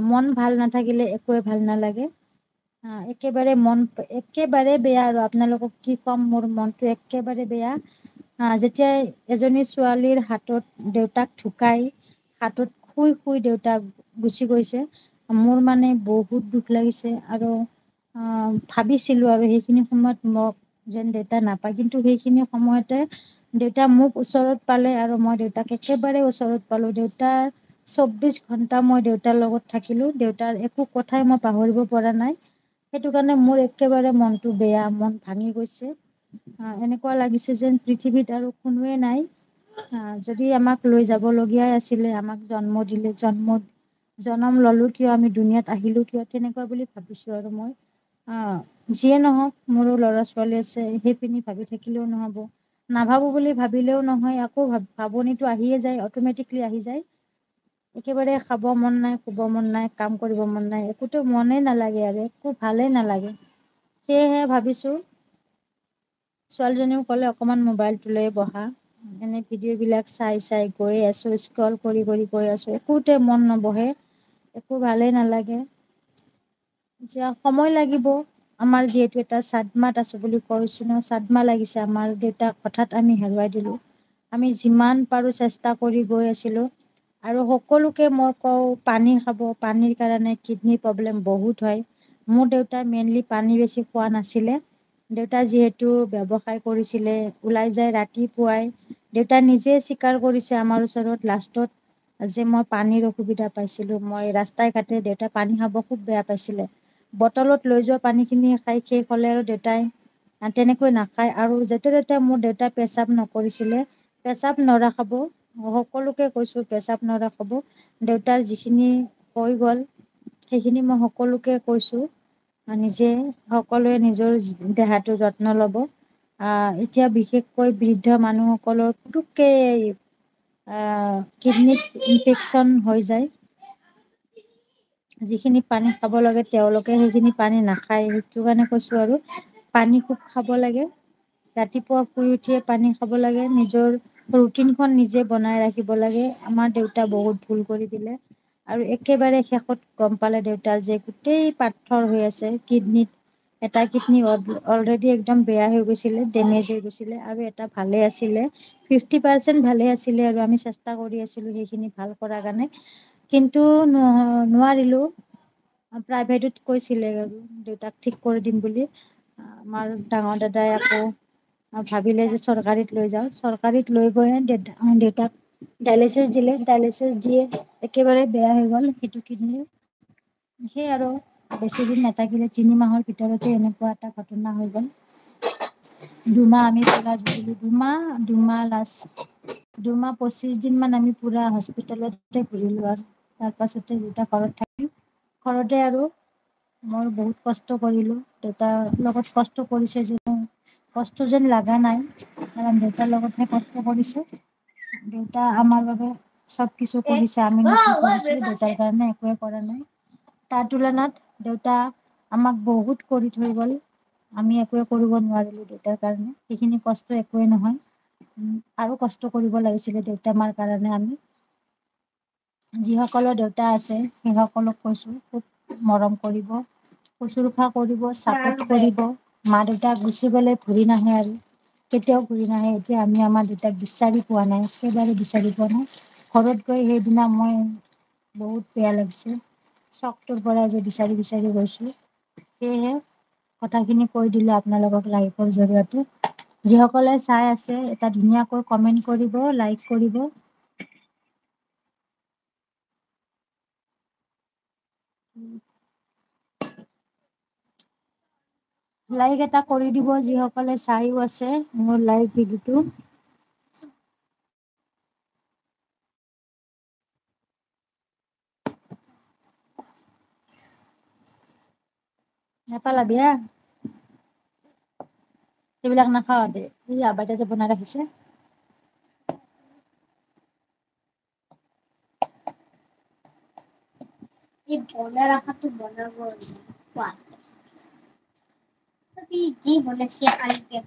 মন ভাল নাথাকিলে একোৱে ভাল নালাগে। একেবাৰে বেয়া আৰু আপোনালোকক কি ক'ম, মোৰ মনটো একেবাৰে বেয়া। যেতিয়া এজনী ছোৱালীৰ হাতত দেউতাক ঢুকাই, হাতত শুই শুই দেউতাক গুচি গৈছে, মোৰ মানে বহুত দুখ লাগিছে। আৰু ভাবিছিলোঁ আৰু সেইখিনি সময়ত মোক যেন দেউতা নাপায়, কিন্তু সেইখিনি সময়তে দেউতা মোক ওচৰত পালে আৰু মই দেউতাক একেবাৰে ওচৰত পালোঁ। দেউতাৰ 24 ঘণ্টা মই দেউতাৰ লগত থাকিলোঁ। দেউতাৰ একো কথাই মই পাহৰিব পৰা নাই। সেইটো কাৰণে মোৰ একেবাৰে মনটো বেয়া, মন ভাঙি গৈছে। এনেকুৱা লাগিছে যেন পৃথিৱীত আৰু কোনোৱে নাই। যদি আমাক লৈ যাবলগীয়াই আছিলে, আমাক জন্ম দিলে, জনম ল'লোঁ কিয়, আমি দুনীয়াত আহিলোঁ কিয়, তেনেকুৱা বুলি ভাবিছোঁ। আৰু মই যিয়ে নহওক, মোৰো ল'ৰা ছোৱালী আছে, সেইপিনি ভাবি থাকিলেও নহ'ব, নাভাবোঁ বুলি ভাবিলেও নহয়। আকৌ ভাবনিটো আহিয়ে যায়, অট'মেটিকলি আহি যায়। একেবাৰে খাব মন নাই, শুব মন নাই, কাম কৰিব মন নাই, একোতো মনেই নালাগে আৰু একো ভালেই নালাগে। সেয়েহে ভাবিছোঁ, ছোৱালীজনীও ক'লে অকণমান মোবাইলটো লৈ বহা, এনে ভিডিঅ'বিলাক চাই চাই গৈ আছোঁ, স্ক্ৰল কৰি কৰি গৈ আছোঁ, একোতে মন নবহে, একো ভালেই নালাগে। এতিয়া সময় লাগিব। আমাৰ যিহেতু এটা চাদমাত আছোঁ বুলি কৈছোঁ ন, চাদমা লাগিছে আমাৰ। দেউতাক হঠাৎ আমি হেৰুৱাই দিলোঁ। আমি যিমান পাৰোঁ চেষ্টা কৰি গৈ আছিলোঁ। আৰু সকলোকে মই কওঁ, পানী খাব, পানীৰ কাৰণে কিডনী প্ৰব্লেম বহুত হয়। মোৰ দেউতাই মেইনলি পানী বেছি খোৱা নাছিলে। দেউতা যিহেতু ব্যৱসায় কৰিছিলে, ওলাই যায় ৰাতিপুৱাই, দেউতা নিজে স্বীকাৰ কৰিছে আমাৰ ওচৰত লাষ্টত যে মই পানীৰ অসুবিধা পাইছিলোঁ। মই ৰাস্তাই ঘাটে, দেউতাই পানী খাব খুব বেয়া পাইছিলে। বটলত লৈ যোৱা পানীখিনি খাই শেষ হ'লে আৰু দেউতাই তেনেকৈ নাখায়। আৰু য'তে ত'তে মোৰ দেউতাই পেচাব নকৰিছিলে, পেচাব নৰাখাব, সকলোকে কৈছোঁ পেচাব নৰাখাব। দেউতাৰ যিখিনি হৈ গ'ল সেইখিনি মই সকলোকে কৈছোঁ। নিজে সকলোৱে নিজৰ দেহাটো যত্ন ল'ব। এতিয়া বিশেষকৈ বৃদ্ধ মানুহসকলৰ পুতুককে কিডনীত ইনফেকশ্যন হৈ যায়। যিখিনি পানী খাব লাগে তেওঁলোকে সেইখিনি পানী নাখায়। সেইটো কাৰণে কৈছোঁ আৰু পানী খুব খাব লাগে। ৰাতিপুৱা শুই উঠিয়ে পানী খাব লাগে। নিজৰ ৰুটিনখন নিজে বনাই ৰাখিব লাগে। আমাৰ দেউতা বহুত ভুল কৰি দিলে। আৰু একেবাৰে শেষত গম পালে দেউতাৰ যে গোটেই পাথৰ হৈ আছে কিডনীত। এটা কিডনী অলৰেডি একদম বেয়া হৈ গৈছিলে, ডেমেজ হৈ গৈছিলে, আৰু এটা ভালে আছিলে, 50% ভালে আছিলে। আৰু আমি চেষ্টা কৰি আছিলোঁ সেইখিনি ভাল কৰাৰ কাৰণে, কিন্তু নোৱাৰিলোঁ। প্ৰাইভেটত কৈছিলে আৰু দেউতাক ঠিক কৰি দিম বুলি। আমাৰ ডাঙৰ দাদাই আকৌ ভাবিলে যে চৰকাৰীত লৈ যাওঁ। চৰকাৰীত লৈ গৈ দেউতাক ডায়েলিচিছ দিলে। ডায়েলিচিছ দিয়ে একেবাৰে বেয়া হৈ গ'ল সেইটো কিডনী। সেই আৰু বেছিদিন নাথাকিলে, 3 মাহৰ ভিতৰতে এনেকুৱা এটা ঘটনা হৈ গ'ল। 2 মাহ আমি পুৰা জুৰিলোঁ, 2 মাহ 25 দিনমান আমি পুৰা হস্পিটেলতে ঘূৰিলোঁ। আৰু তাৰপাছতে দেউতা ঘৰত থাকিল। ঘৰতে আৰু মই বহুত কষ্ট কৰিলোঁ। দেউতাৰ লগত কষ্ট কৰিছে যে কষ্ট যেন লগা নাই, কাৰণ দেউতাৰ লগতহে কষ্ট কৰিছোঁ। দেউতা আমাৰ বাবে চব কিছু কৰিছে, আমি কৰিছোঁ দেউতাৰ কাৰণে একোৱে কৰা নাই। তাৰ তুলনাত দেউতা আমাক বহুত কৰি থৈ গ'ল। আমি একোৱে কৰিব নোৱাৰিলোঁ দেউতাৰ কাৰণে। সেইখিনি কষ্ট একোৱে নহয়, আৰু কষ্ট কৰিব লাগিছিলে দেউতা মাৰ কাৰণে। আমি যিসকলৰ দেউতা আছে সেইসকলক কৈছোঁ, খুব মৰম কৰিব, শুশ্ৰূষা কৰিব, ছাপোৰ্ট কৰিব। মা দেউতা গুচি গ'লে ঘূৰি নাহে, আৰু কেতিয়াও ঘূৰি নাহে। এতিয়া আমি আমাৰ দেউতাক বিচাৰি পোৱা নাই, একেবাৰে বিচাৰি পোৱা নাই। ঘৰত গৈ সেইদিনা মই বহুত বেয়া লাগিছে, চকটোৰ পৰা যে বিচাৰি বিচাৰি গৈছোঁ। সেয়েহে কথাখিনি কৈ দিলোঁ আপোনালোকক লাইভৰ জৰিয়তে। যিসকলে চাই আছে এটা ধুনীয়াকৈ কমেণ্ট কৰিব, লাইক কৰিব। লাইক এটা কৰি দিব যিসকলে চাইও আছে মোৰ লাইভ ভিডিঅ'টো। নেপালাবি হা, সেইবিলাক নাখাৱ দে। আবাইতা যে বনাই ৰাখিছে। এই বনাই ৰাখাতো বনাবো। কি বলেছে আৰেকটা